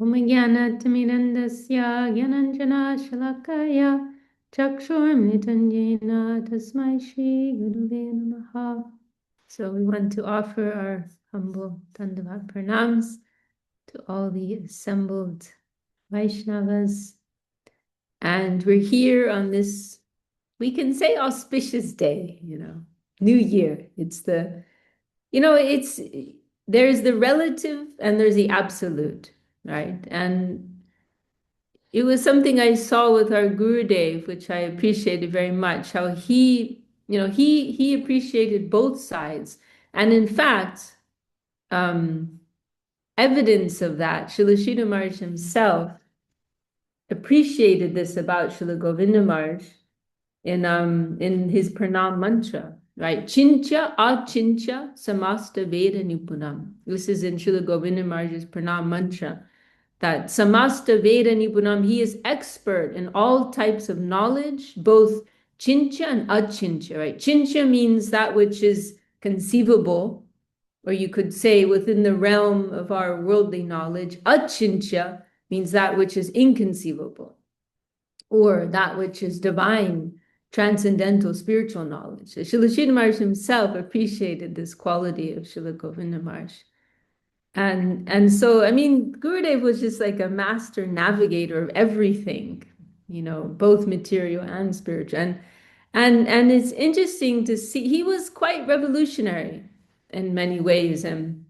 Om Jnanatimirandasya Jnananjana Shalakaya Chakshurmritanjana Tasmai Shri Guruve Namaha. So we want to offer our humble Dandavat Pranams to all the assembled Vaishnavas. And we're here on this, we can say, auspicious day, New Year. It's there's the relative and there's the absolute, right? And it was something I saw with our Gurudev, which I appreciated very much, how he appreciated both sides. And in fact, evidence of that, Srila Sridhar Maharaj himself appreciated this about Srila Govinda Maharaj in his pranam mantra, right? Chincha achincha samasta veda nipunam. This is in Srila Govinda Maharaj's pranam mantra, that samasta veda nipunam, he is expert in all types of knowledge, both chincha and achincha, right? Chincha means that which is conceivable, or you could say within the realm of our worldly knowledge. Achincha means that which is inconceivable, or that which is divine, transcendental, spiritual knowledge. So Srila Sridhar Maharaj himself appreciated this quality of Srila Govinda Maharaj. And so, I mean, Gurudev was just like a master navigator of everything, both material and spiritual. And it's interesting to see, he was quite revolutionary in many ways. And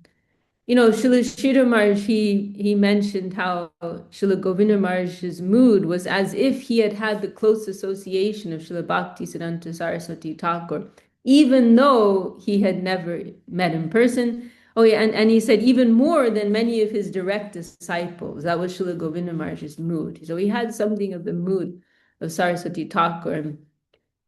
Srila Sridhar Maharaj, he mentioned how Srila Govinda Maharaj's mood was as if he had had the close association of Srila Bhakti Siddhanta Saraswati Thakur, even though he had never met in person. Oh yeah, and he said even more than many of his direct disciples. That was Srila Govinda Maharaj's mood. So he had something of the mood of Saraswati Thakur.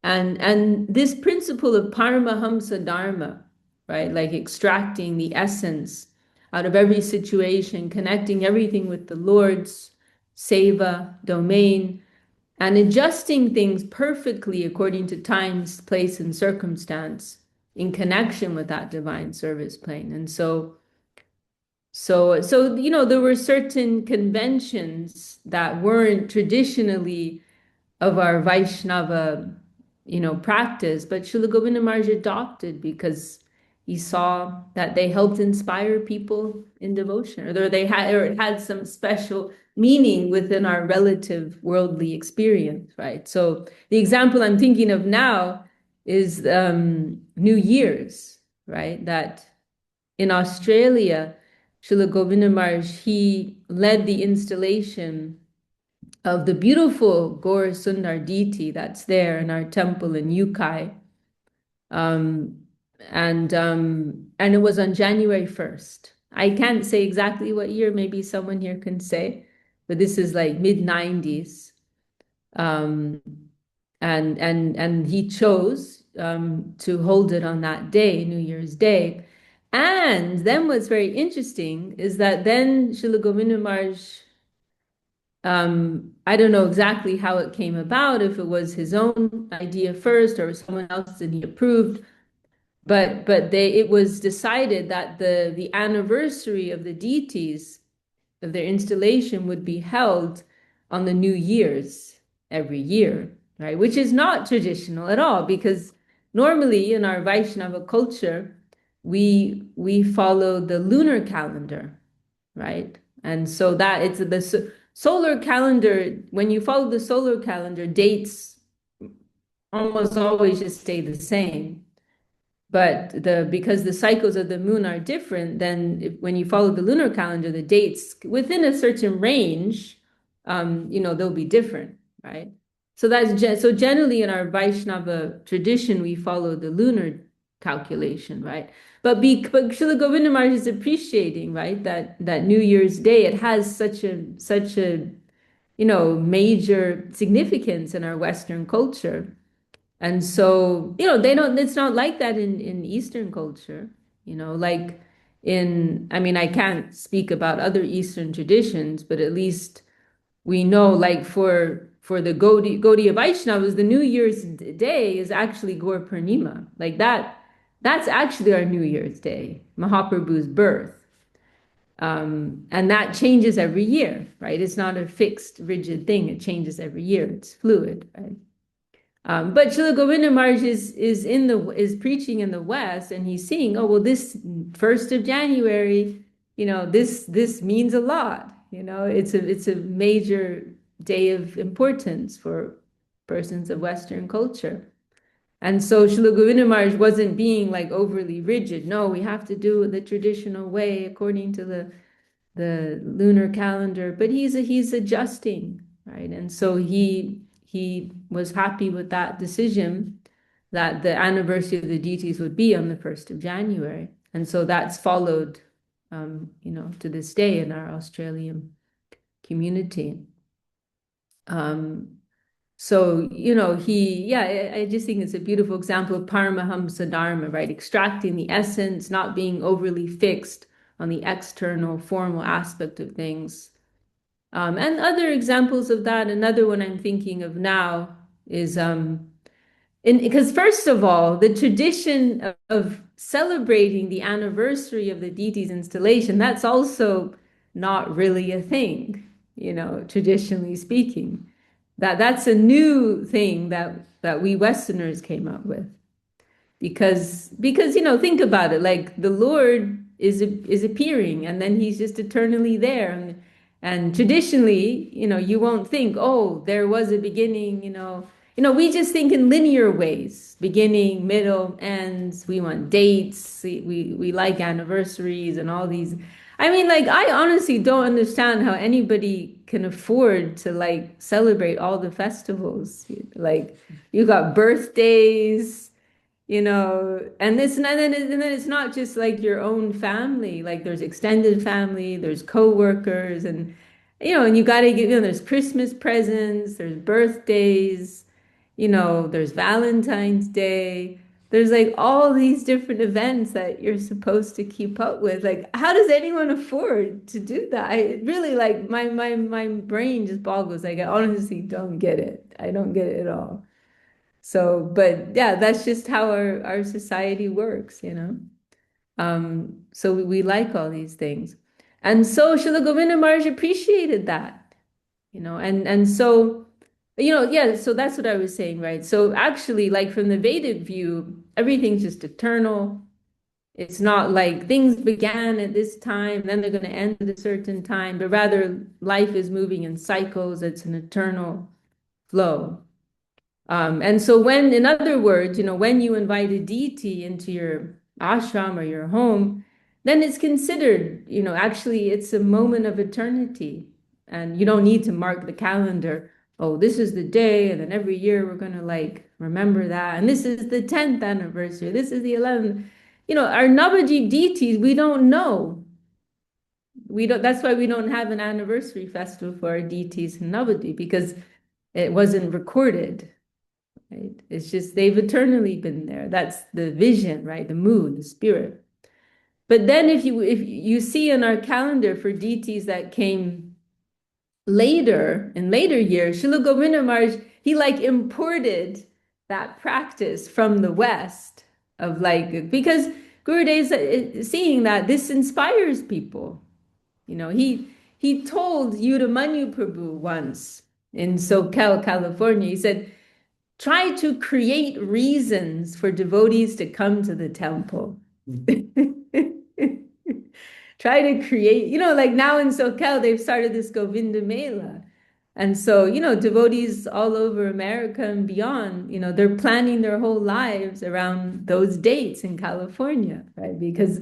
And this principle of Paramahamsa Dharma, right? Like extracting the essence out of every situation, connecting everything with the Lord's seva, domain, and adjusting things perfectly according to time, place, and circumstance in connection with that divine service plane. And so there were certain conventions that weren't traditionally of our Vaishnava, practice, but Srila Govinda Maharaj adopted because he saw that they helped inspire people in devotion, or it had some special meaning within our relative worldly experience, right? So the example I'm thinking of now is New Year's, right? That in Australia, Srila Govinda Maharaj, he led the installation of the beautiful Gaur Sundar deity that's there in our temple in Yukai. Um, and it was on January 1st. I can't say exactly what year, maybe someone here can say, but this is like mid-90s. Um, and he chose to hold it on that day, New Year's Day. And then what's very interesting is that then Srila Govinda Maharaj, I don't know exactly how it came about, if it was his own idea first or someone else and he approved, but it was decided that the anniversary of the deities of their installation would be held on the New Year's every year, right? Which is not traditional at all, because normally in our Vaishnava culture, we follow the lunar calendar, right? And so that it's the solar calendar. When you follow the solar calendar, dates almost always just stay the same. But because the cycles of the moon are different, then when you follow the lunar calendar, the dates within a certain range, they'll be different, right? So so generally in our Vaishnava tradition, we follow the lunar calculation, right? But Srila Govinda Maharaj is appreciating, right, that New Year's Day, it has such a major significance in our Western culture. And so, it's not like that in Eastern culture, like I mean, I can't speak about other Eastern traditions, but at least we know, like for the Gaudiya Vaishnavas, the New Year's Day is actually Gaur Purnima. Like that's actually our New Year's Day, Mahaprabhu's birth. And that changes every year, right? It's not a fixed, rigid thing. It changes every year. It's fluid, right? But Srila Govinda Maharaj is preaching in the West, and he's seeing, oh well, this 1st of January, this means a lot. It's a major day of importance for persons of Western culture. And so Srila Govinda Maharaj wasn't being like overly rigid. No, we have to do it the traditional way according to the lunar calendar, but he's adjusting, right? And so he was happy with that decision that the anniversary of the deities would be on the 1st of January. And so that's followed, to this day in our Australian community. So, I just think it's a beautiful example of Paramahamsa Dharma, right? Extracting the essence, not being overly fixed on the external formal aspect of things. And other examples of that, another one I'm thinking of now is because first of all, the tradition of celebrating the anniversary of the deity's installation, that's also not really a thing, traditionally speaking. That's a new thing that we Westerners came up with because think about it, like the Lord is appearing and then he's just eternally there, and traditionally you won't think, oh, there was a beginning. We just think in linear ways: beginning, middle, ends. We want dates. We like anniversaries and all these. I mean, like, I honestly don't understand how anybody can afford to like celebrate all the festivals. Like, you got birthdays, and then it's not just like your own family. Like, there's extended family, there's co-workers, and you got to give, there's Christmas presents, there's birthdays, there's Valentine's Day. There's like all these different events that you're supposed to keep up with. Like, how does anyone afford to do that? I really, like, my brain just boggles. Like, I honestly don't get it. I don't get it at all. So, but yeah, that's just how our society works. So we like all these things. And so Srila Govinda Maharaj appreciated that, and so, yeah, so that's what I was saying, right? So actually, like, from the Vedic view, everything's just eternal. It's not like things began at this time, then they're going to end at a certain time, but rather life is moving in cycles. It's an eternal flow. And so in other words, when you invite a deity into your ashram or your home, then it's considered, actually it's a moment of eternity. And you don't need to mark the calendar. Oh, this is the day, and then every year we're going to like remember that. And this is the 10th anniversary. This is the 11th. Our Navaji deities, we don't know. That's why we don't have an anniversary festival for our deities in Navadvip, because it wasn't recorded. Right? It's just they've eternally been there. That's the vision, right? The moon, the spirit. But then if you see in our calendar for deities that came later, in later years, Srila Govinda Maharaj, he like imported that practice from the West of like, because Gurudev is seeing that this inspires people. He told Udamanyu Prabhu once in Soquel, California, he said, try to create reasons for devotees to come to the temple. Try to create, like now in Soquel, they've started this Govinda Mela. And so, devotees all over America and beyond, they're planning their whole lives around those dates in California, right? Because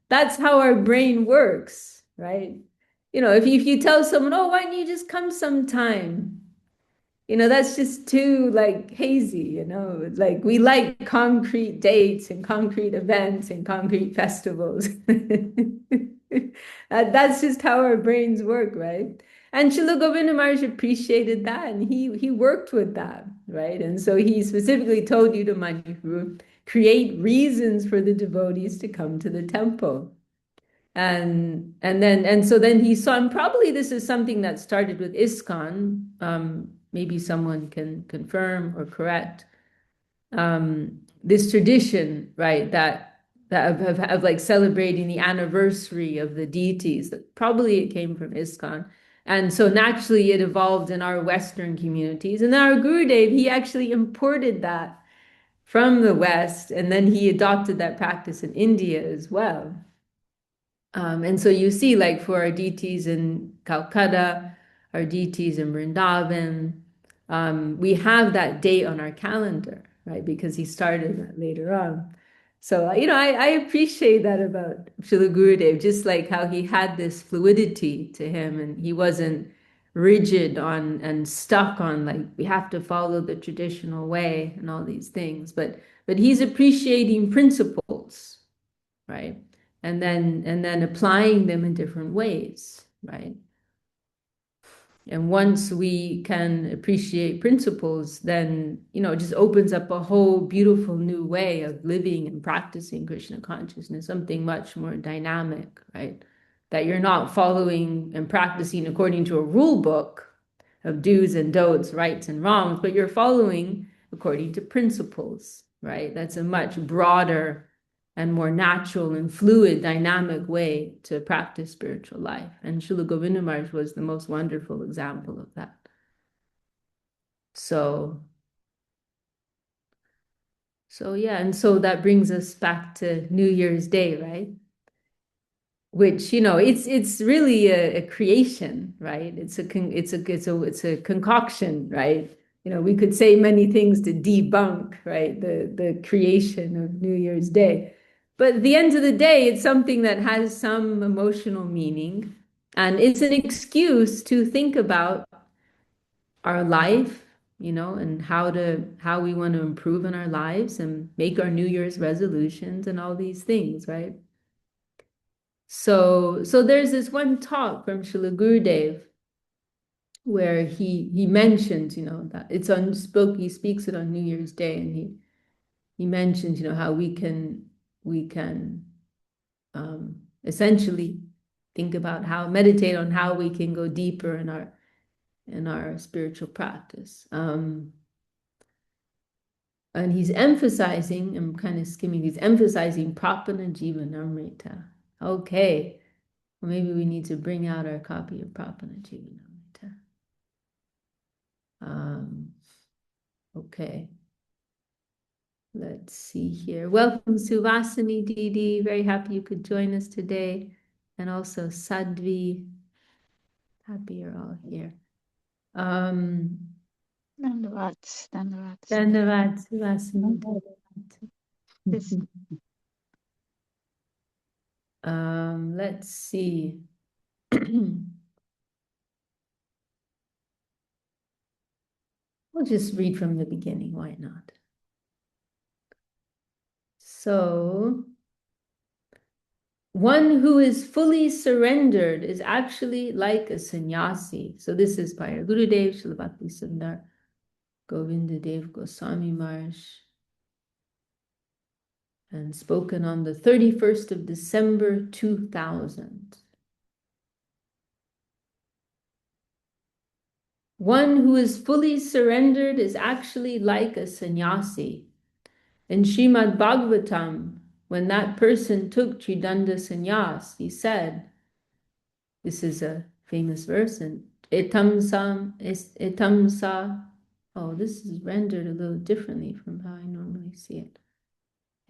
that's how our brain works, right? If you tell someone, oh, why don't you just come sometime? That's just too like hazy. Like, we like concrete dates and concrete events and concrete festivals. That's just how our brains work, right? And Srila Govinda Maharaj appreciated that, and he worked with that, right? And so he specifically told you to Manipur, create reasons for the devotees to come to the temple. And so then he saw, and probably this is something that started with ISKCON. Maybe someone can confirm or correct this tradition, right? That that of like celebrating the anniversary of the deities. That probably it came from ISKCON. And so naturally it evolved in our Western communities. And our Gurudev, he actually imported that from the West, and then he adopted that practice in India as well. And so you see, like for our deities in Calcutta, our deities in Vrindavan, we have that date on our calendar, right? Because he started that later on. So, I appreciate that about Srila Gurudev, just like how he had this fluidity to him and he wasn't rigid on and stuck on like we have to follow the traditional way and all these things. But he's appreciating principles, right? And then applying them in different ways, right? And once we can appreciate principles, then, it just opens up a whole beautiful new way of living and practicing Krishna consciousness, something much more dynamic, right? That you're not following and practicing according to a rule book of do's and don'ts, rights and wrongs, but you're following according to principles, right? That's a much broader and more natural and fluid, dynamic way to practice spiritual life. And Srila Govinda Maharaj was the most wonderful example of that. So yeah, and so that brings us back to New Year's Day, right? Which, it's really a creation, right? It's a concoction, right? We could say many things to debunk, right, the creation of New Year's Day. But at the end of the day, it's something that has some emotional meaning, and it's an excuse to think about our life, and how we want to improve in our lives and make our New Year's resolutions and all these things, right? So there's this one talk from Srila Gurudev where he mentions, that he speaks it on New Year's Day, and he mentions, how we can essentially think about meditate on how we can go deeper in our spiritual practice. And he's emphasizing, I'm kind of skimming, he's emphasizing Prapana Jivanamrita. Okay, well, maybe we need to bring out our copy of Prapana Jivanamrita. Okay. Let's see here. Welcome, Suvasini Didi. Very happy you could join us today. And also Sadvi. Happy you're all here. Dandavat. Dandavat, Suvasini. Let's see. We'll just read from the beginning. Why not? So, one who is fully surrendered is actually like a sannyasi. So this is by our Gurudev, Srila Bhakti Sundar Govinda Dev Goswami Maharaj, and spoken on the 31st of December, 2000. One who is fully surrendered is actually like a sannyasi. In Srimad Bhagavatam, when that person took Tridanda sannyas, he said, this is a famous verse, and etam sa. Oh, this is rendered a little differently from how I normally see it.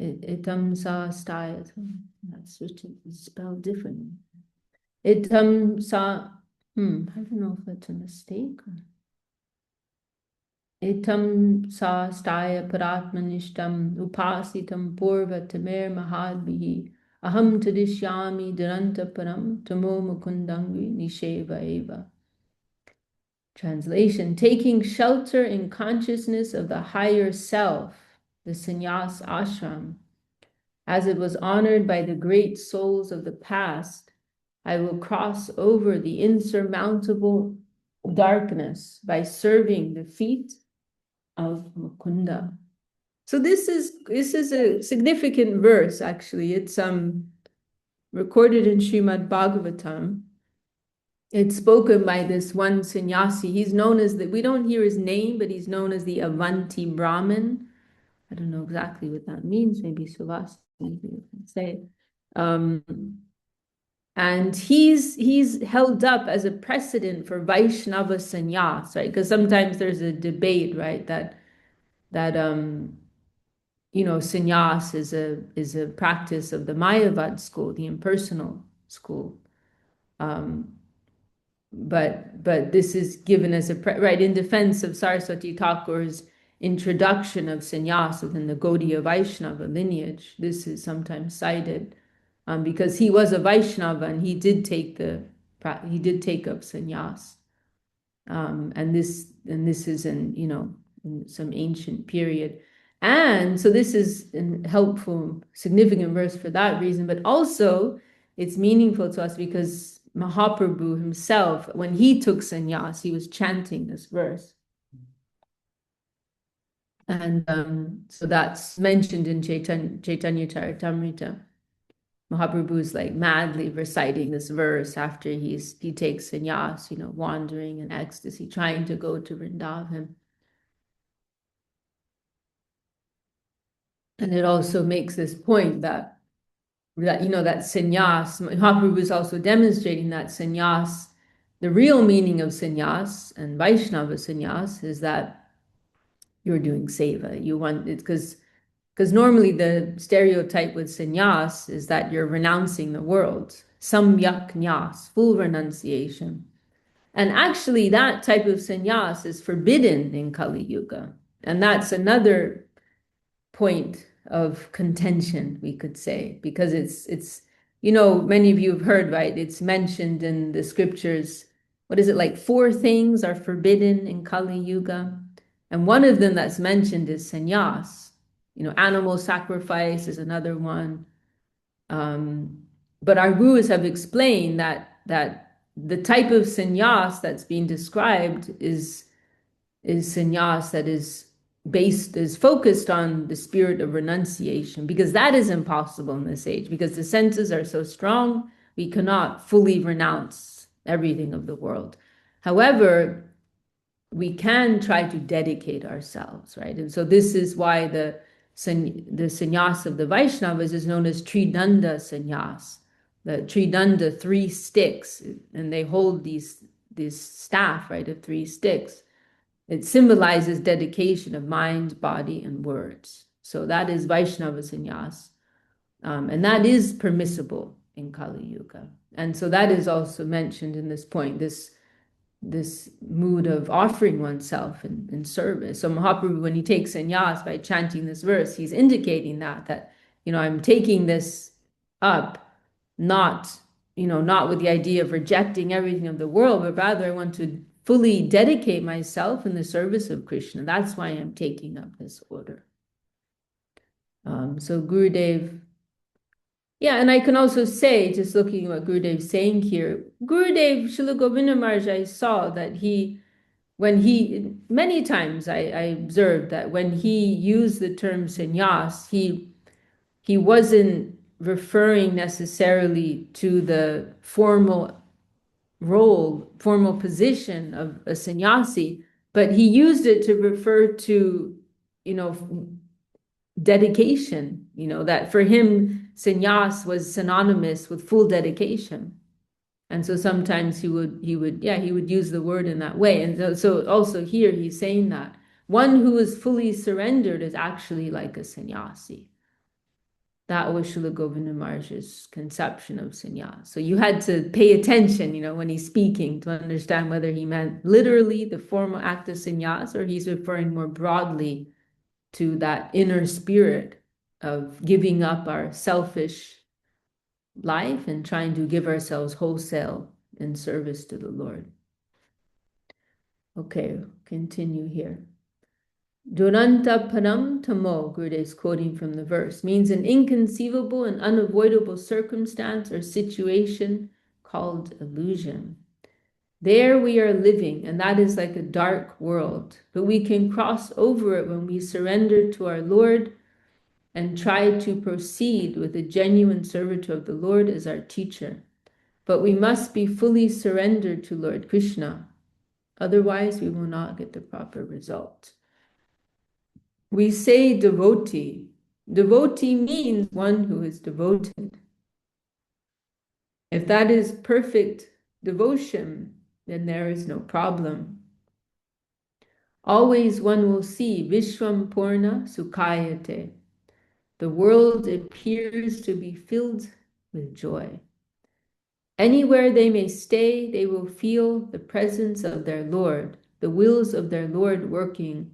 Itam sa style. That's spelled differently. Itam sa. I don't know if that's a mistake. Itam sa staya paratmanishtam upasitam purva tamer mahadbihi aham tadishyami duranta param tamo mukundangvi nisheva eva. Translation: taking shelter in consciousness of the higher self, the sannyas ashram, as it was honored by the great souls of the past, I will cross over the insurmountable darkness by serving the feet of Mukunda. So this is a significant verse, actually. It's recorded in Srimad Bhagavatam. It's spoken by this one sannyasi. He's known as we don't hear his name, but he's known as the Avanti Brahmin, I don't know exactly what that means. Maybe Suvas can say. Um, and he's held up as a precedent for Vaishnava sannyas, right? Because sometimes there's a debate, right, that sannyas is a practice of the Mayavad school, the impersonal school. Um, but this is given as right in defense of Saraswati Thakur's introduction of sannyas within the Gaudiya Vaishnava lineage. This is sometimes cited because he was a Vaishnava and he did take up sannyas, and this is in some ancient period. And so this is a helpful, significant verse for that reason, but also it's meaningful to us because Mahaprabhu himself, when he took sannyas, he was chanting this verse. And so that's mentioned in Chaitanya Charitamrita. Mahaprabhu is like madly reciting this verse after he takes sannyas, wandering in ecstasy, trying to go to Vrindavan. And it also makes this point that that sannyas, Mahaprabhu is also demonstrating that sannyas, the real meaning of sannyas and Vaishnava sannyas is that you're doing seva. You want it because normally the stereotype with sannyas is that you're renouncing the world, samyak nyas, full renunciation. And actually, that type of sannyas is forbidden in Kali Yuga. And that's another point of contention, we could say, because it's many of you have heard, right? It's mentioned in the scriptures. What is it, like 4 things are forbidden in Kali Yuga? And one of them that's mentioned is sannyas. Animal sacrifice is another one. But our gurus have explained that the type of sannyas that's being described is sannyas that is focused on the spirit of renunciation, because that is impossible in this age, because the senses are so strong, we cannot fully renounce everything of the world. However, we can try to dedicate ourselves, right? And so this is why the sannyas of the Vaishnavas is known as Tridanda sannyas. The Tridanda, 3 sticks, and they hold this staff, right, of 3 sticks. It symbolizes dedication of mind, body, and words. So that is Vaishnava sannyas. And that is permissible in Kali Yuga. And so that is also mentioned in this point, this mood of offering oneself in service. So Mahaprabhu, when he takes sannyas by chanting this verse, he's indicating that I'm taking this up, not with the idea of rejecting everything of the world, but rather I want to fully dedicate myself in the service of Krishna. That's why I'm taking up this order. So Gurudev, yeah, and I can also say, just looking at what Gurudev's saying here, Gurudev, Srila Govinda Maharaj, I saw that many times I observed that when he used the term sannyas, he wasn't referring necessarily to the formal role, formal position of a sannyasi, but he used it to refer to, dedication, that for him, sannyas was synonymous with full dedication. And so sometimes he would use the word in that way. And so also here he's saying that one who is fully surrendered is actually like a sannyasi. That was Srila Govinda Maharaj's conception of sannyas. So you had to pay attention, when he's speaking, to understand whether he meant literally the formal act of sannyas, or he's referring more broadly to that inner spirit of giving up our selfish life and trying to give ourselves wholesale in service to the Lord. Okay, continue here. Duranta Param Tamo, Gurudev is quoting from the verse, means an inconceivable and unavoidable circumstance or situation called illusion. There we are living, and that is like a dark world, but we can cross over it when we surrender to our Lord and try to proceed with a genuine servitor of the Lord as our teacher. But we must be fully surrendered to Lord Krishna. Otherwise, we will not get the proper result. We say devotee. Devotee means one who is devoted. If that is perfect devotion, then there is no problem. Always one will see Vishwam Purna Sukhayate. The world appears to be filled with joy. Anywhere they may stay, they will feel the presence of their Lord, the wills of their Lord working,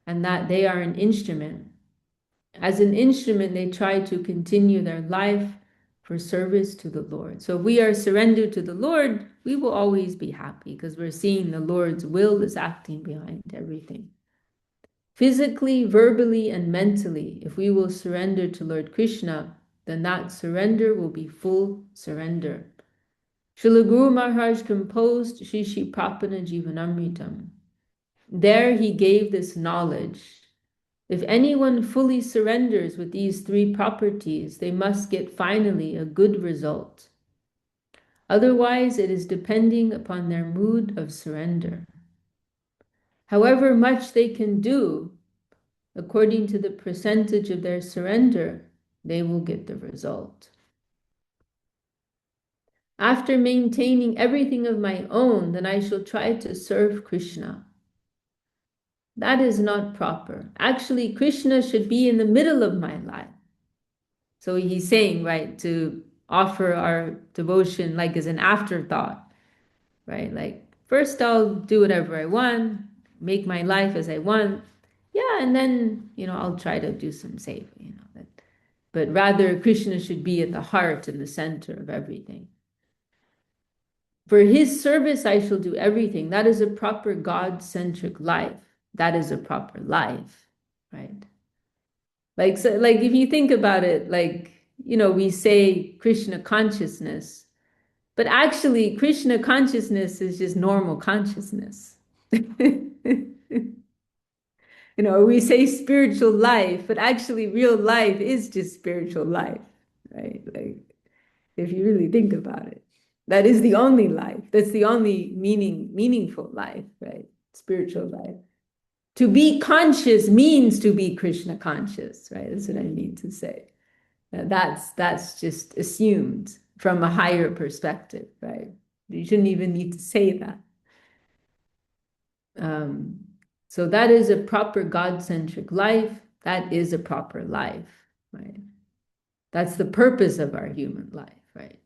and that they are an instrument. As an instrument, they try to continue their life for service to the Lord. So if we are surrendered to the Lord, we will always be happy because we're seeing the Lord's will is acting behind everything. Physically, verbally, and mentally, if we will surrender to Lord Krishna, then that surrender will be full surrender. Srila Guru Maharaj composed Shri Shri Prapana Jivanamritam. There he gave this knowledge. If anyone fully surrenders with these three properties, they must get finally a good result. Otherwise, it is depending upon their mood of surrender. However much they can do, according to the percentage of their surrender, they will get the result. After maintaining everything of my own, then I shall try to serve Krishna. That is not proper. Actually, Krishna should be in the middle of my life. So he's saying, right, to offer our devotion like as an afterthought, right? Like, first I'll do whatever I want, make my life as I want. Yeah, and then, I'll try to do some saving, but rather Krishna should be at the heart and the center of everything. For his service, I shall do everything. That is a proper God-centric life. That is a proper life, right? Like, so, like if you think about it, like, we say Krishna consciousness, but actually Krishna consciousness is just normal consciousness. We say spiritual life, but actually real life is just spiritual life, right? Like, if you really think about it, that is the only life. That's the only meaningful life, right? Spiritual life. To be conscious means to be Krishna conscious, right? That's what I mean to say. That's just assumed from a higher perspective, right? You shouldn't even need to say that. So that is a proper God-centric life. That is a proper life, right? That's the purpose of our human life, right?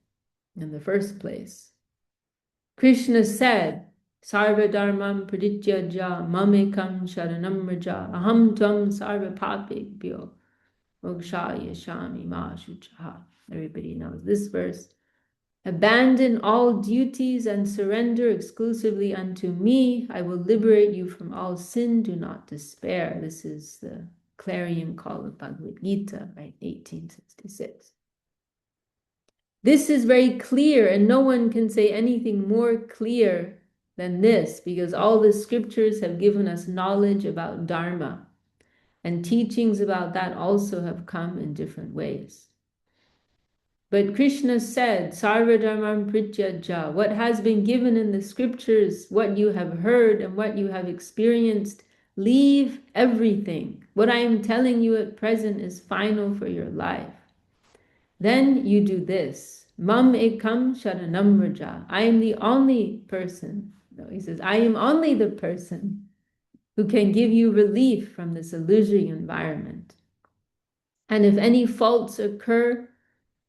In the first place. Krishna said, Sarva dharmam pradityaja mamekam sharanam raja aham tvam sarva papebhyo mokshaya shami ma shuchaha. Everybody knows this verse. Abandon all duties and surrender exclusively unto me. I will liberate you from all sin. Do not despair. This is the clarion call of Bhagavad Gita, right? 1866. This is very clear, and no one can say anything more clear than this, because all the scriptures have given us knowledge about Dharma, and teachings about that also have come in different ways. But Krishna said, Sarva Dharmam Prityaja, what has been given in the scriptures, what you have heard and what you have experienced, leave everything. What I am telling you at present is final for your life. Then you do this. Mam ekam sharanam raja. I am the only person. No, he says, I am only the person who can give you relief from this illusory environment. And if any faults occur,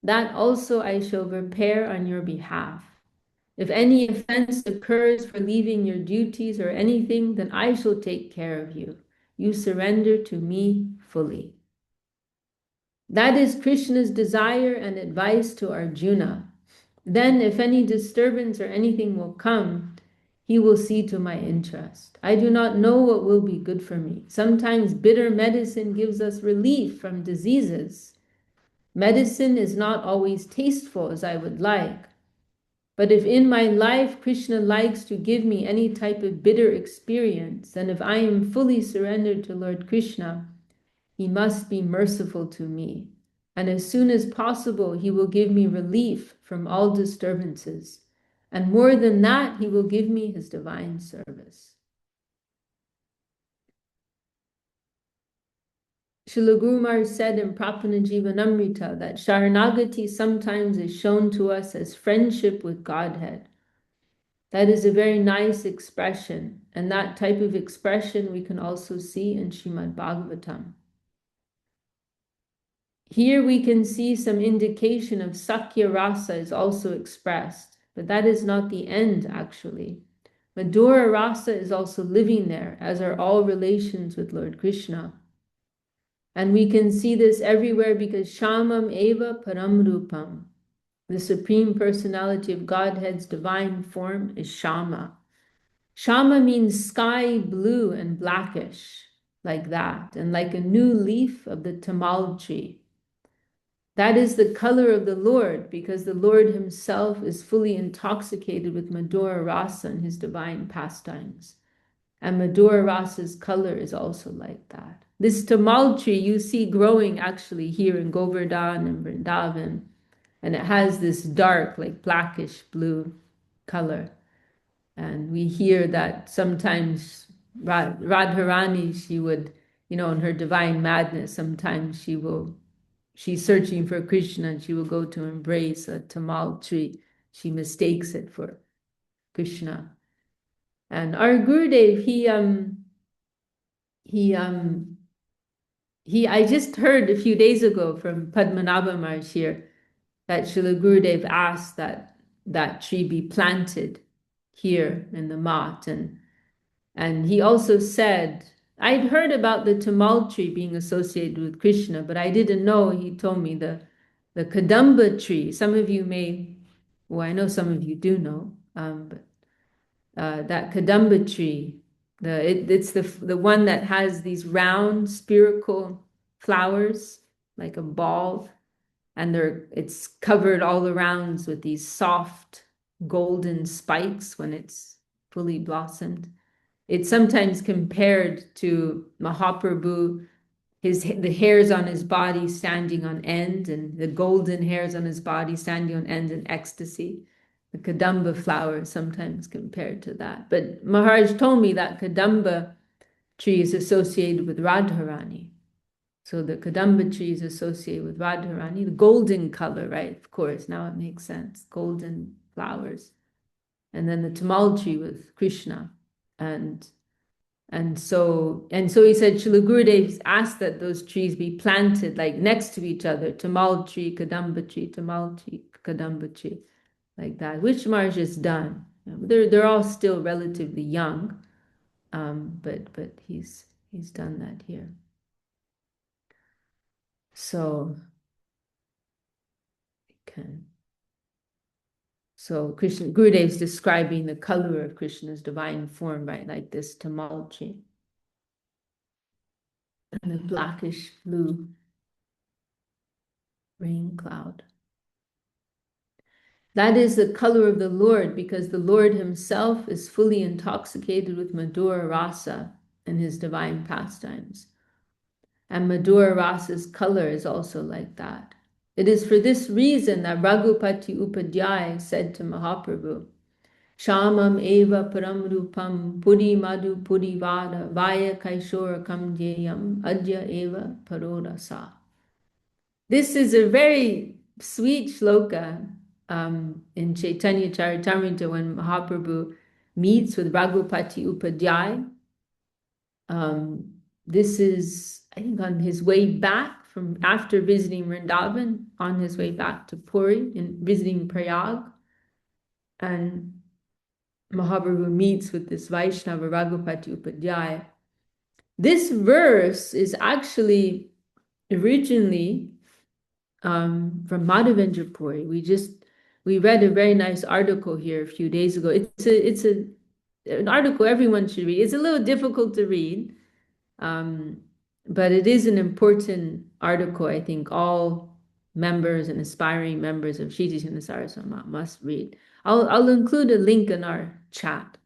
that also I shall repair on your behalf. If any offense occurs for leaving your duties or anything, then I shall take care of you. You surrender to me fully. That is Krishna's desire and advice to Arjuna. Then, if any disturbance or anything will come, he will see to my interest. I do not know what will be good for me. Sometimes bitter medicine gives us relief from diseases. Medicine is not always tasteful as I would like. But if in my life Krishna likes to give me any type of bitter experience, and if I am fully surrendered to Lord Krishna, he must be merciful to me. And as soon as possible, he will give me relief from all disturbances. And more than that, he will give me his divine service. Srila Guru Maharaj said in Prapanajivanamrita that Sharanagati sometimes is shown to us as friendship with Godhead. That is a very nice expression, and that type of expression we can also see in Srimad Bhagavatam. Here we can see some indication of Sakya Rasa is also expressed, but that is not the end actually. Madhura Rasa is also living there, as are all relations with Lord Krishna. And we can see this everywhere because Shamam Eva Param Rupam. The Supreme Personality of Godhead's divine form is Shama. Shama means sky blue and blackish, like that, and like a new leaf of the tamal tree. That is the color of the Lord, because the Lord himself is fully intoxicated with Madhura Rasa and his divine pastimes. And Madhura Rasa's color is also like that. This tamal tree you see growing actually here in Govardhan and Vrindavan, and it has this dark, like blackish blue color. And we hear that sometimes Radharani, she would, in her divine madness, sometimes she's searching for Krishna and she will go to embrace a tamal tree. She mistakes it for Krishna. And our Gurudev, I just heard a few days ago from Padmanabha Maharaj here that Srila Gurudev asked that that tree be planted here in the Mat. And he also said, I'd heard about the tamal tree being associated with Krishna, but I didn't know, he told me, the Kadamba tree. Some of you I know some of you do know, but that Kadamba tree, it's the one that has these round spherical flowers, like a ball, and it's covered all around with these soft golden spikes when it's fully blossomed. It's sometimes compared to Mahaprabhu, the hairs on his body standing on end, and the golden hairs on his body standing on end in ecstasy. The Kadamba flower is sometimes compared to that. But Maharaj told me that Kadamba tree is associated with Radharani. So the Kadamba tree is associated with Radharani, the golden color, right? Of course, now it makes sense. Golden flowers. And then the Tamal tree with Krishna. And so he said, Srila Gurudev asked that those trees be planted like next to each other, Tamal tree, Kadamba tree, Tamal tree, Kadamba tree, like that, which Maharaj has done. They're all still relatively young, but he's done that here. So Krishna Gurudev is describing the color of Krishna's divine form, right? Like this tamal tree. And the blackish blue rain cloud. That is the color of the Lord, because the Lord himself is fully intoxicated with Madhura Rasa and his divine pastimes. And Madhura Rasa's color is also like that. It is for this reason that Raghupati Upadhyay said to Mahaprabhu, Shamam eva param rupam puri madhu puri vada vaya kaishora kam jeyam adya eva parorasa. This is a very sweet shloka in Chaitanya Charitamrita when Mahaprabhu meets with Raghupati Upadhyay. This is, I think, on his way back from after visiting Vrindavan, on his way back to Puri and visiting Prayag. And Mahaprabhu meets with this Vaishnava Raghupati Upadhyay. This verse is actually originally from Madhavendra Puri. We read a very nice article here a few days ago. It's an article everyone should read. It's a little difficult to read, but it is an important article. I think all members and aspiring members of Shri Krishna Saraswama must read. I'll include a link in our chat.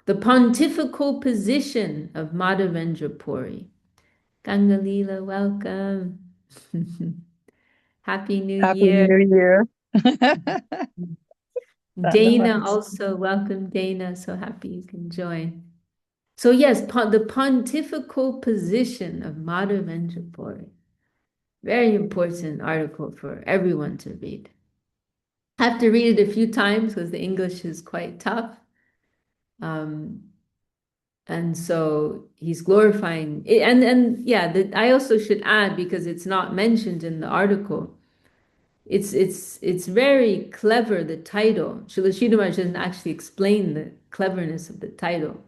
The pontifical position of Madhavendra Puri. Gangalila, welcome. Happy New Happy Year. New Year. Dana also, welcome Dana. So happy you can join. So yes, the pontifical position of Madhavendra Puri. Very important article for everyone to read. I have to read it a few times because the English is quite tough. Um, and so he's glorifying it, and yeah, I also should add, because it's not mentioned in the article. It's very clever, the title. Srila Sridhar Maharaj doesn't actually explain the cleverness of the title.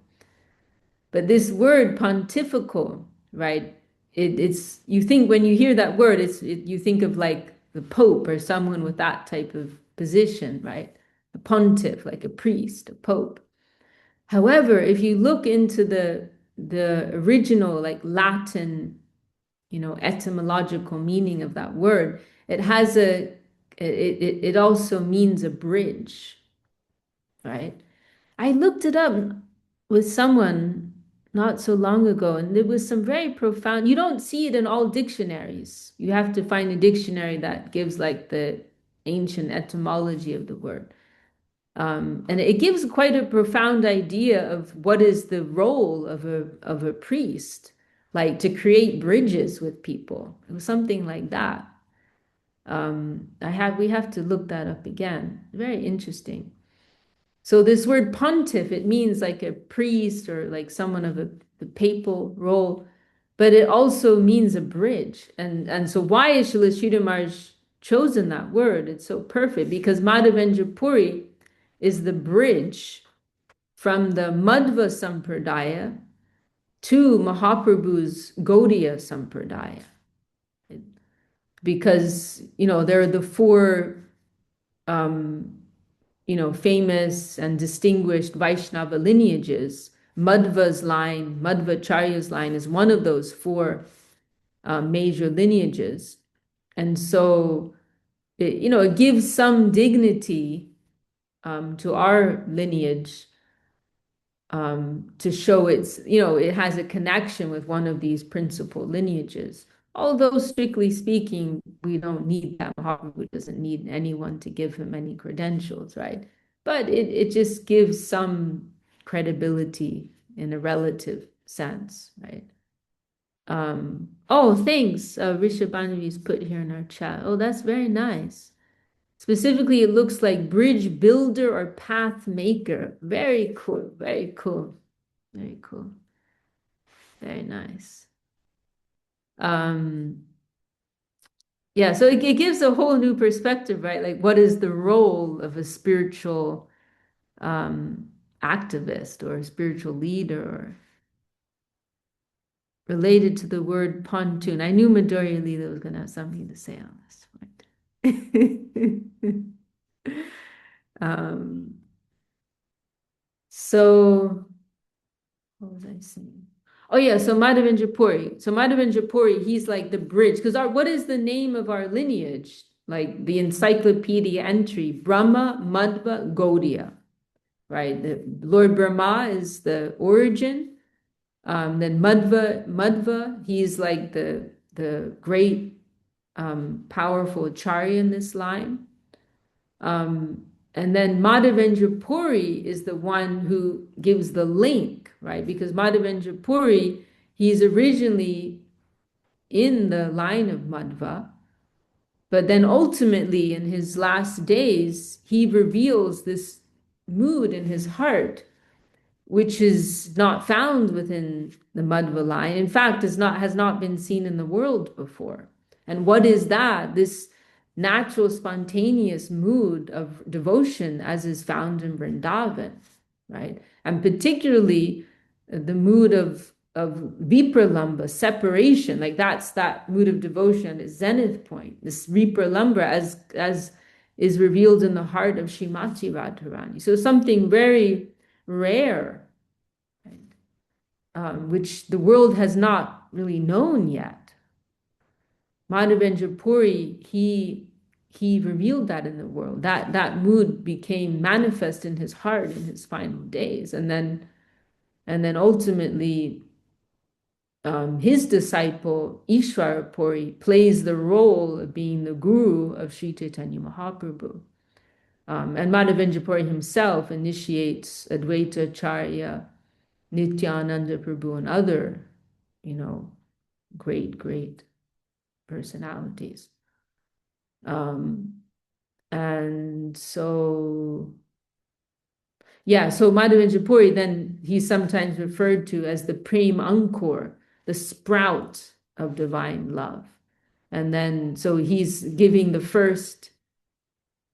But this word pontifical, right? It's you think when you hear that word, you think of like the Pope or someone with that type of position, right? A pontiff, like a priest, a pope. However, if you look into the original like Latin, etymological meaning of that word, it has it also means a bridge, right? I looked it up with someone not so long ago, and there was some very profound, you don't see it in all dictionaries. You have to find a dictionary that gives like the ancient etymology of the word. And it gives quite a profound idea of what is the role of a priest, like to create bridges with people. It was something like that. We have to look that up again. Very interesting. So this word pontiff, it means like a priest or like someone of the papal role, but it also means a bridge. And so why is Srila Sridhar Maharaj chosen that word? It's so perfect because Madhavendra Puri is the bridge from the Madhva Sampradaya to Mahaprabhu's Gaudiya Sampradaya. Because, there are the four um, famous and distinguished Vaishnava lineages. Madhva's line, Madhvacharya's line is one of those four major lineages. And so, it gives some dignity to our lineage to show it has a connection with one of these principal lineages. Although strictly speaking, we don't need that. Mahaprabhu doesn't need anyone to give him any credentials, right? But it just gives some credibility in a relative sense, right? Oh, thanks. Rishabhanavi's put here in our chat. Oh, that's very nice. Specifically, it looks like bridge builder or path maker. Very cool. Very cool. Very cool. Very nice. Um, yeah, so it gives a whole new perspective, right? Like, what is the role of a spiritual um, activist or a spiritual leader or related to the word pontoon? I knew Midori Lila was going to have something to say on this point. um, so what was I saying? Oh yeah, so Madhavendra Puri. So Madhavendra Puri, he's like the bridge. Because what is the name of our lineage? Like the encyclopedia entry, Brahma, Madhva, Gaudiya, right? The Lord Brahma is the origin. Then Madhva, he's like the great powerful acharya in this line. And then Madhavendra Puri is the one who gives the link, right? Because Madhavendra Puri, he's originally in the line of Madhva, but then ultimately in his last days, he reveals this mood in his heart which is not found within the Madhva line. In fact, has not been seen in the world before. And what is that? This natural, spontaneous mood of devotion as is found in Vrindavan, right? And particularly the mood of vipralamba, separation, like that's that mood of devotion at its zenith point. This vipralamba as is revealed in the heart of Srimati Radharani. So something very rare, right? Which the world has not really known yet. Madhavendra Puri, he revealed that in the world. That mood became manifest in his heart in his final days, and then ultimately his disciple Ishvara Puri plays the role of being the guru of Sri Chaitanya Mahaprabhu. And Madhavendra Puri himself initiates Advaita Acharya Nityananda Prabhu and other, you know, great personalities. And so, yeah, so Madhavendra Puri, then he's sometimes referred to as the Prem Ankur, the sprout of divine love. And then, so he's giving the first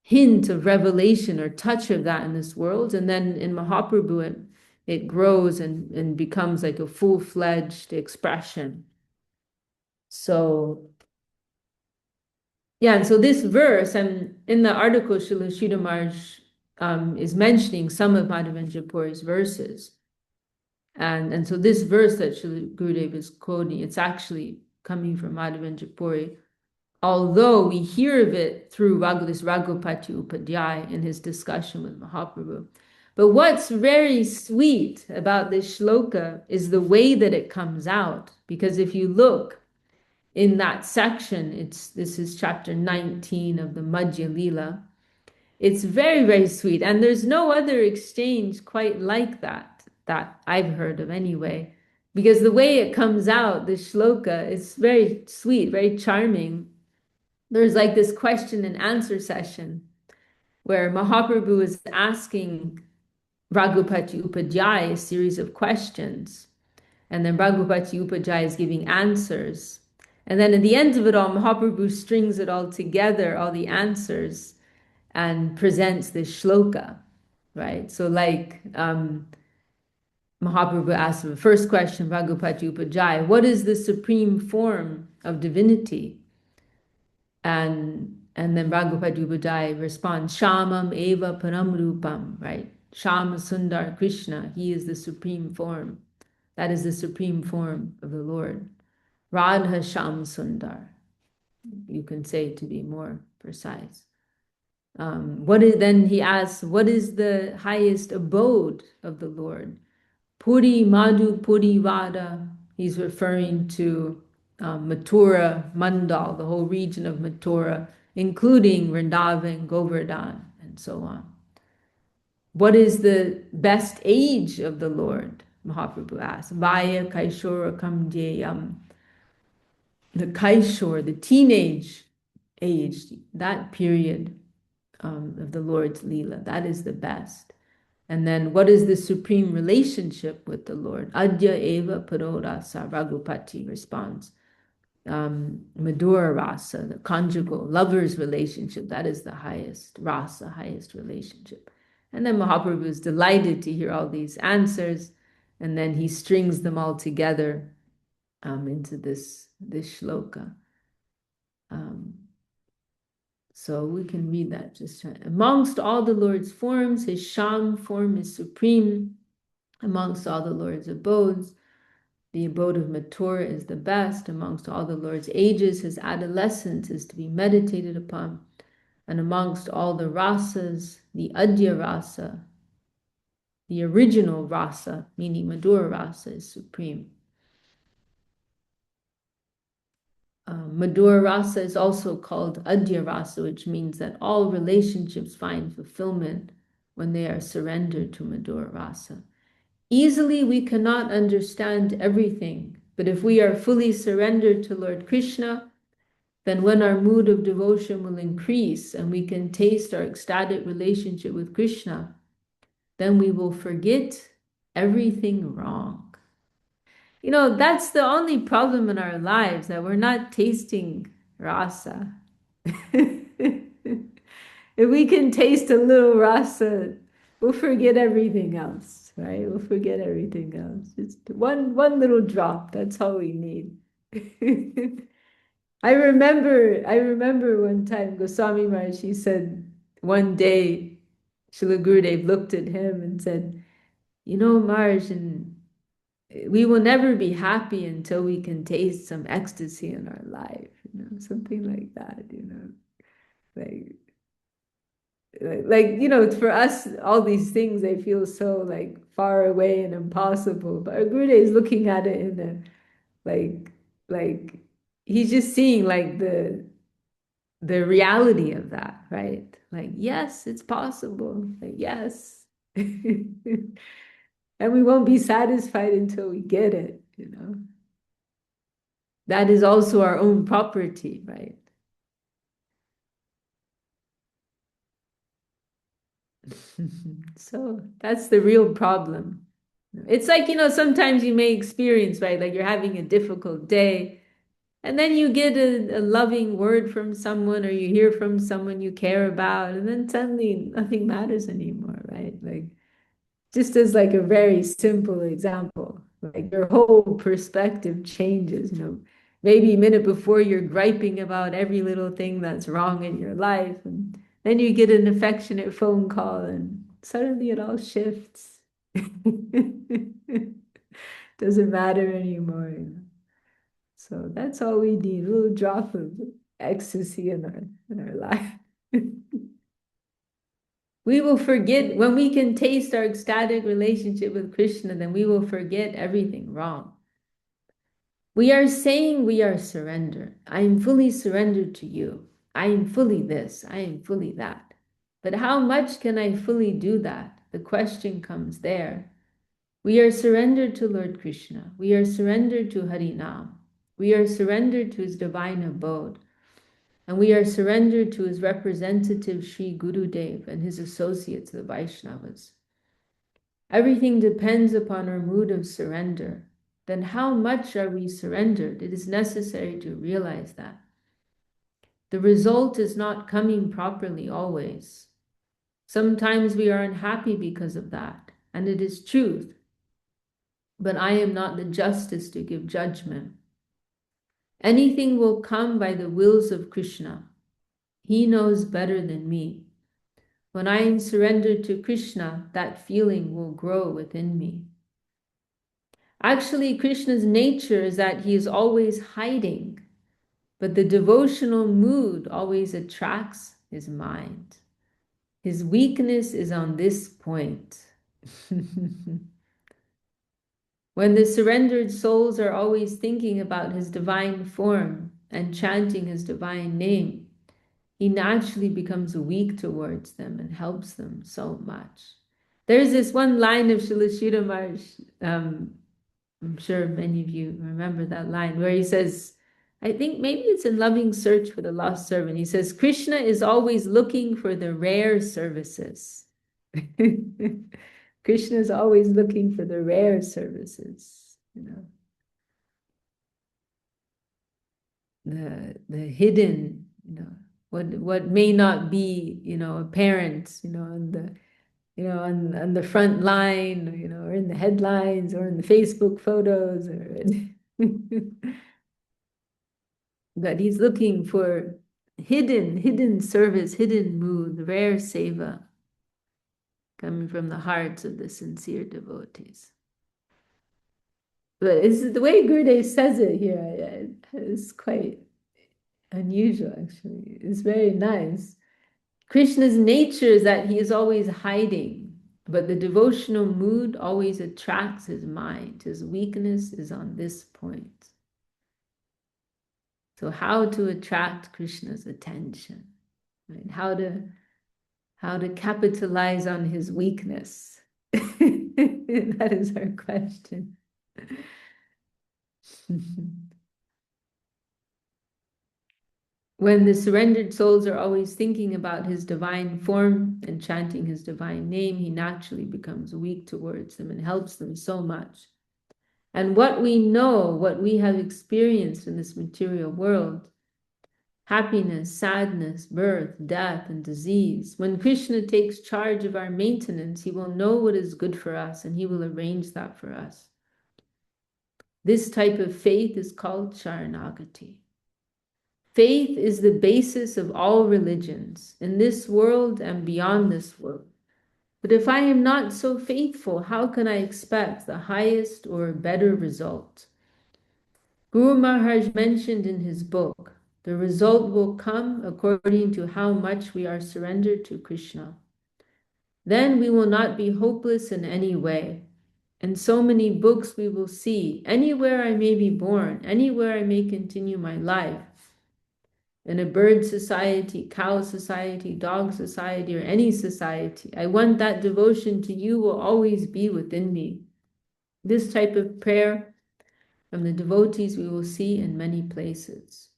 hint of revelation or touch of that in this world. And then in Mahaprabhu, it grows and becomes like a full-fledged expression. So, yeah, and so this verse, and in the article, Srila Sridhar Maharaj is mentioning some of Madhavendra Puri's verses. And so this verse that Srila Gurudev is quoting, it's actually coming from Madhavendra Puri, although we hear of it through this Raghupati Upadhyay in his discussion with Mahaprabhu. But what's very sweet about this shloka is the way that it comes out. Because if you look in that section, this is chapter 19 of the Madhya Lila. It's very sweet. And there's no other exchange quite like that I've heard of anyway. Because the way it comes out, this shloka, it's very sweet, very charming. There's like this question and answer session where Mahaprabhu is asking Raghupati Upadhyay a series of questions. And then Raghupati Upadhyay is giving answers. And then at the end of it all, Mahaprabhu strings it all together, all the answers, and presents this shloka, right? So like Mahaprabhu asks the first question, Raghupati Upadhyay, what is the supreme form of divinity? And then Raghupati Upadhyay responds, Shamam Eva Param Rupam, right? Shama Sundar Krishna, he is the supreme form. That is the supreme form of the Lord. Radha Sham Sundar, you can say to be more precise. Then he asks, what is the highest abode of the Lord? Puri Madhu Puri Vada. He's referring to Mathura, Mandal, the whole region of Mathura, including Vrindavan, Govardhan, and so on. What is the best age of the Lord? Mahaprabhu asks. Vaya Kaishora Kamjayam. The Kaishor, the teenage age, that period of the Lord's Leela, that is the best. And then what is the supreme relationship with the Lord? Adya eva paro rasa, Raghupati responds. Madhura rasa, the conjugal, lover's relationship, that is the highest rasa, highest relationship. And then Mahaprabhu is delighted to hear all these answers, and then he strings them all together into this shloka. So we can read that. Just amongst all the Lord's forms, his Sham form is supreme. Amongst all the Lord's abodes, the abode of Mathura is the best. Amongst all the Lord's ages, his adolescence is to be meditated upon. And amongst all the rasas, the Adya rasa, the original rasa, meaning Madhura rasa, is supreme. Madhura rasa is also called Adya rasa, which means that all relationships find fulfillment when they are surrendered to Madhura rasa. Easily we cannot understand everything, but if we are fully surrendered to Lord Krishna, then when our mood of devotion will increase and we can taste our ecstatic relationship with Krishna, then we will forget everything wrong. You know, that's the only problem in our lives, that we're not tasting rasa. If we can taste a little rasa, we'll forget everything else, right? We'll forget everything else. Just one little drop, that's all we need. I remember one time Goswami Maharaj, he said one day, Srila Gurudev looked at him and said, you know, Maharaj, and we will never be happy until we can taste some ecstasy in our life, you know, something like that, you know, like you know, for us, all these things, they feel so like far away and impossible. But our Gurudev is looking at it in a like he's just seeing like the reality of that, right? Like, yes, it's possible. Like, yes. And we won't be satisfied until we get it, you know. That is also our own property, right? So that's the real problem. It's like, sometimes you may experience, right? Like you're having a difficult day, and then you get a loving word from someone, or you hear from someone you care about, and then suddenly nothing matters anymore, right? Like, just as like a very simple example, like your whole perspective changes, maybe a minute before you're griping about every little thing that's wrong in your life, and then you get an affectionate phone call and suddenly it all shifts. Doesn't matter anymore. So that's all we need, a little drop of ecstasy in our life. We will forget when we can taste our ecstatic relationship with Krishna, then we will forget everything wrong. We are saying we are surrendered. I am fully surrendered to you. I am fully this. I am fully that. But how much can I fully do that? The question comes there. We are surrendered to Lord Krishna. We are surrendered to Harinam. We are surrendered to his divine abode. And we are surrendered to his representative Sri Gurudev and his associates, the Vaishnavas. Everything depends upon our mood of surrender. Then how much are we surrendered? It is necessary to realize that. The result is not coming properly always. Sometimes we are unhappy because of that, and it is truth. But I am not the justice to give judgment. Anything will come by the wills of Krishna. He knows better than me. When I am surrendered to Krishna, that feeling will grow within me. Actually, Krishna's nature is that he is always hiding, but the devotional mood always attracts his mind. His weakness is on this point. When the surrendered souls are always thinking about his divine form and chanting his divine name, he naturally becomes weak towards them and helps them so much. There's this one line of Srila Sridhar Maharaj, I'm sure many of you remember that line, where he says, I think maybe it's in Loving Search for the Lost Servant. He says, Krishna is always looking for the rare services. Krishna is always looking for the rare services, the hidden, what may not be, apparent, on the front line, or in the headlines, or in the Facebook photos, or that he's looking for hidden service, hidden mood, rare seva coming from the hearts of the sincere devotees. But it's the way Gurudev says it here, it's quite unusual, actually. It's very nice. Krishna's nature is that he is always hiding, but the devotional mood always attracts his mind. His weakness is on this point. So how to attract Krishna's attention, right? How to capitalize on his weakness? That is our question. When the surrendered souls are always thinking about his divine form and chanting his divine name, he naturally becomes weak towards them and helps them so much. And what we know, what we have experienced in this material world, happiness, sadness, birth, death, and disease, when Krishna takes charge of our maintenance, he will know what is good for us and he will arrange that for us. This type of faith is called Sharanagati. Faith is the basis of all religions in this world and beyond this world. But if I am not so faithful, how can I expect the highest or better result? Guru Maharaj mentioned in his book, the result will come according to how much we are surrendered to Krishna. Then we will not be hopeless in any way. In so many books we will see, anywhere I may be born, anywhere I may continue my life, in a bird society, cow society, dog society, or any society, I want that devotion to you will always be within me. This type of prayer from the devotees we will see in many places.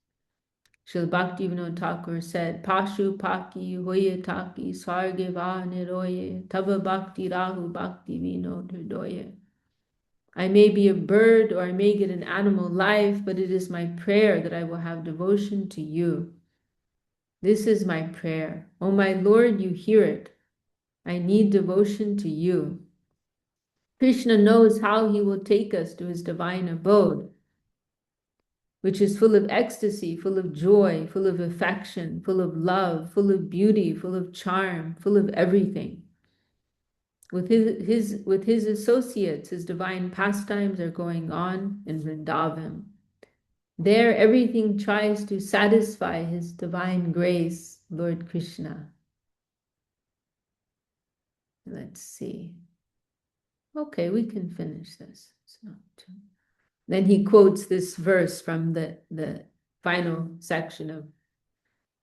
Srila Bhaktivinoda Thakur said, Pashu Paki Hoye Taki Sarge Va Niroye Tava Bhakti Rahu Bhakti Vinod Hridoye. I may be a bird or I may get an animal life, but it is my prayer that I will have devotion to you. This is my prayer. Oh my Lord, you hear it. I need devotion to you. Krishna knows how he will take us to his divine abode, which is full of ecstasy, full of joy, full of affection, full of love, full of beauty, full of charm, full of everything. With his associates, his divine pastimes are going on in Vrindavan. There, everything tries to satisfy his divine grace, Lord Krishna. Let's see. Okay, we can finish this. It's not too... Then he quotes this verse from the final section of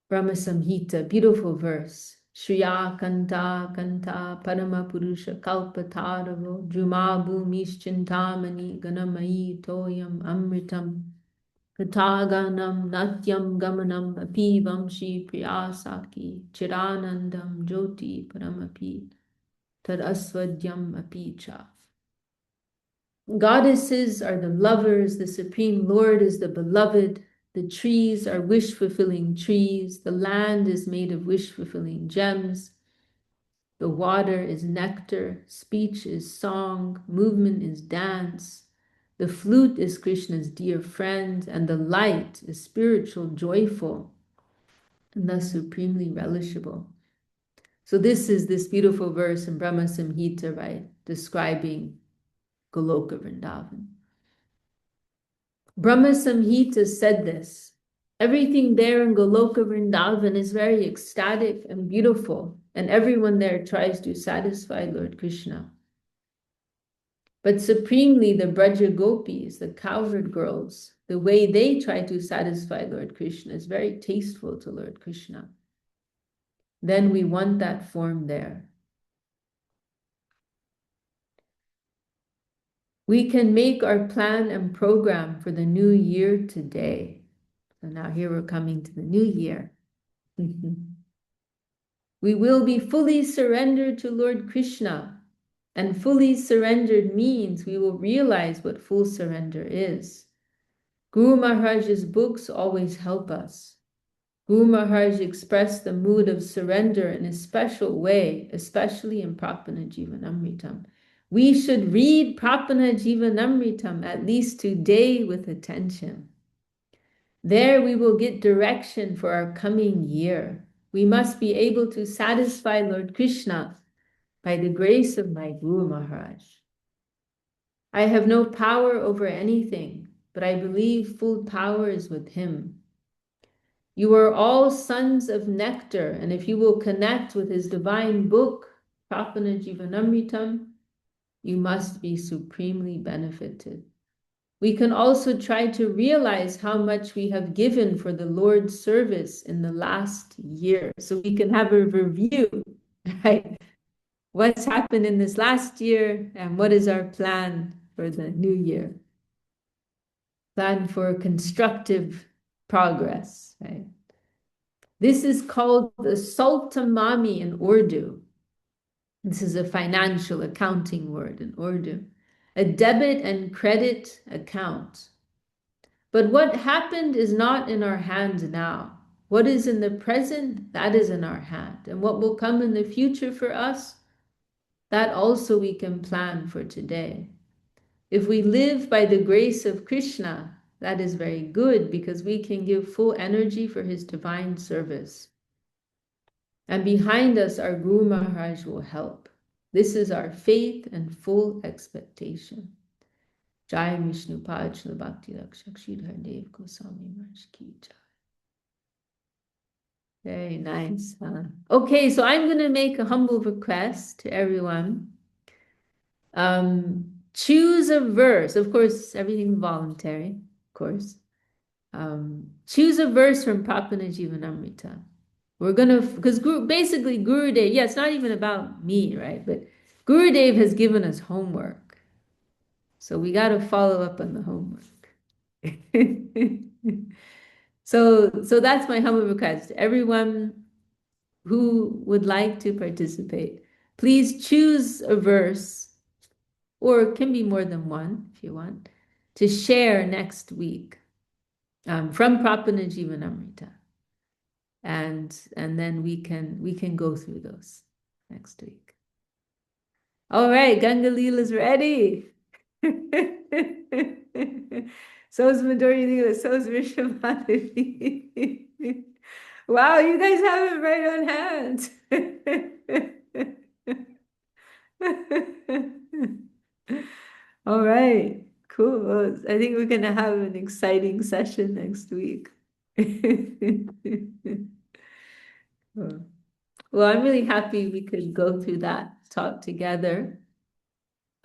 Brahma Samhita, beautiful verse. Shriya Kanta Kanta Parama Purusha Kalpataravo Jumabu Mischintamani Ganamayi Toyam Amritam Kataganam Natyam Gamanam Apivam Shri Priyasaki Chiranandam Jyoti Paramapi Tad Asvadyam Apicha. Goddesses are the lovers, the Supreme Lord is the beloved, the trees are wish-fulfilling trees, the land is made of wish-fulfilling gems, the water is nectar, speech is song, movement is dance, the flute is Krishna's dear friend, and the light is spiritual, joyful, and thus supremely relishable. So this is this beautiful verse in Brahma Samhita, right, describing Goloka Vrindavan. Brahma Samhita said this. Everything there in Goloka Vrindavan is very ecstatic and beautiful, and everyone there tries to satisfy Lord Krishna. But supremely, the Braja Gopis, the cowherd girls, the way they try to satisfy Lord Krishna is very tasteful to Lord Krishna. Then we want that form there. We can make our plan and program for the new year today. So now here we're coming to the new year. We will be fully surrendered to Lord Krishna. And fully surrendered means we will realize what full surrender is. Guru Maharaj's books always help us. Guru Maharaj expressed the mood of surrender in a special way, especially in Prapana Jivanamritam. We should read Prapana Jivanamritam at least today with attention. There we will get direction for our coming year. We must be able to satisfy Lord Krishna by the grace of my Guru Maharaj. I have no power over anything, but I believe full power is with him. You are all sons of nectar, and if you will connect with his divine book, Prapana Jivanamritam, you must be supremely benefited. We can also try to realize how much we have given for the Lord's service in the last year. So we can have a review, right? What's happened in this last year and what is our plan for the new year? Plan for constructive progress, right? This is called the Sultamami in Urdu. This is a financial accounting word in Urdu. A debit and credit account. But what happened is not in our hands now. What is in the present, that is in our hand. And what will come in the future for us, that also we can plan for today. If we live by the grace of Krishna, that is very good because we can give full energy for his divine service. And behind us, our Guru Maharaj will help. This is our faith and full expectation. Jai Vishnu Pad Srila Bhakti Rakshak Sridhar Dev Goswami Maharaj Ki Jai. Very nice. Okay, so I'm going to make a humble request to everyone. Choose a verse. Of course, everything voluntary, of course. Choose a verse from Prapana Jivanamrita. We're going to, because basically Gurudev, yeah, it's not even about me, right? But Gurudev has given us homework. So we got to follow up on the homework. So that's my humble request. Everyone who would like to participate, please choose a verse, or it can be more than one if you want, to share next week from Prapana Jivanamrita. And then we can go through those next week. All right, Ganga Leela's ready. So's Midori Leela, so's Rishabhadri. Wow, you guys have it right on hand. All right, cool. Well, I think we're gonna have an exciting session next week. Well, I'm really happy we could go through that talk together.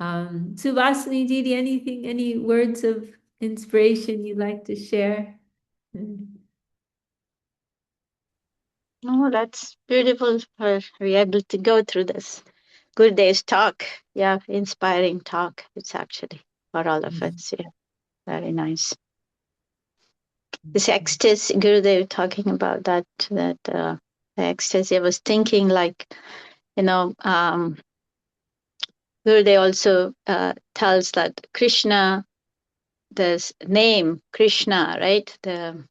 Subhasini Didi, anything, any words of inspiration you'd like to share? Oh, that's beautiful for we able to go through this Gurudev's talk. Yeah, inspiring talk. It's actually for all of us. Yeah, very nice. This ecstasy, Gurudev talking about that the ecstasy. I was thinking like, Gurudev also tells that Krishna, this name Krishna, right? The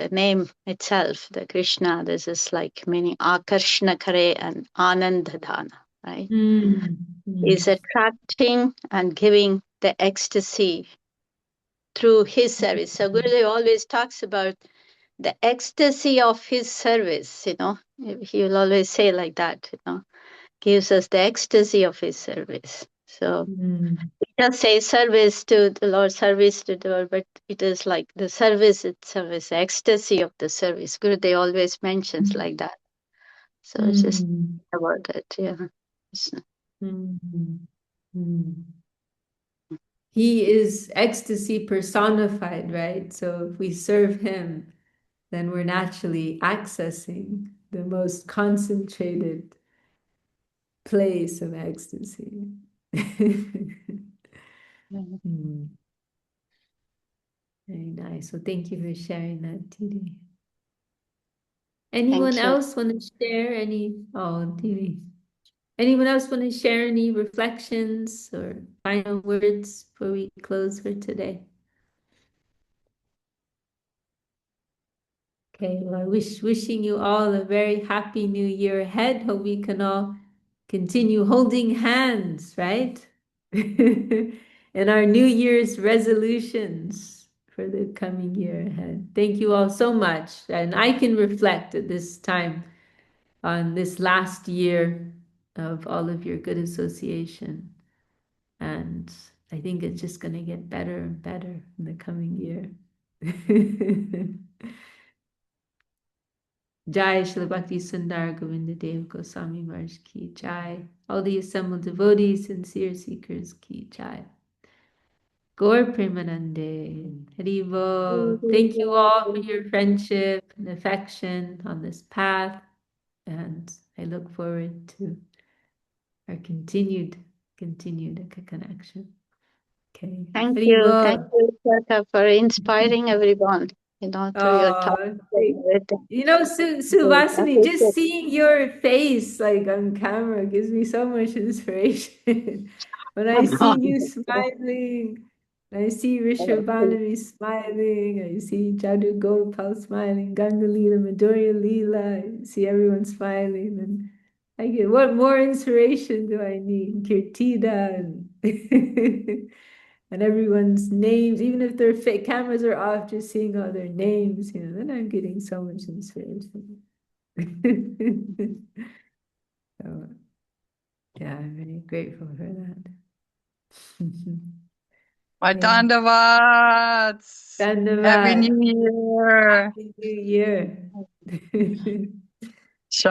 name itself, the Krishna, this is like meaning Akarshna Kare and Anandadana, right? Is attracting and giving the ecstasy through his service. So Gurudev always talks about the ecstasy of his service, he will always say like that, gives us the ecstasy of his service. So we just say service to the Lord, service to the Lord, but it is like the service itself is the ecstasy of the service. Gurudev always mentions like that. So it's just about it, yeah. He is ecstasy personified, right? So if we serve him, then we're naturally accessing the most concentrated place of ecstasy. Very nice. So thank you for sharing that, Didi. Anyone else want to share any? Oh, Didi. Anyone else want to share any reflections or final words before we close for today? Okay, well, wishing you all a very happy new year ahead. Hope we can all continue holding hands, right? And our New Year's resolutions for the coming year ahead. Thank you all so much. And I can reflect at this time on this last year of all of your good association. And I think it's just going to get better and better in the coming year. Jai Shri Bhakti Sundar Govinda Dev Goswami Maharaj Ki Jai. All the assembled devotees, sincere seekers Ki Jai. Gaur Premanande, Haribo. Thank you all for your friendship and affection on this path. And I look forward to our continued connection. Okay. Thank Haribo. you, Shaka, for inspiring everyone, through your talk. Subhasini, just seeing your face like on camera gives me so much inspiration. When I see you smiling, I see Rishabhanami smiling, I see Jadu Gopal smiling, Ganga Leela, Madhurya Leela, I see everyone smiling, and I get, what more inspiration do I need? Kirtida and and everyone's names, even if their fake cameras are off, just seeing all their names, then I'm getting so much inspiration. So, yeah, I'm very grateful for that. Dandavats. Happy New Year. Happy New Year.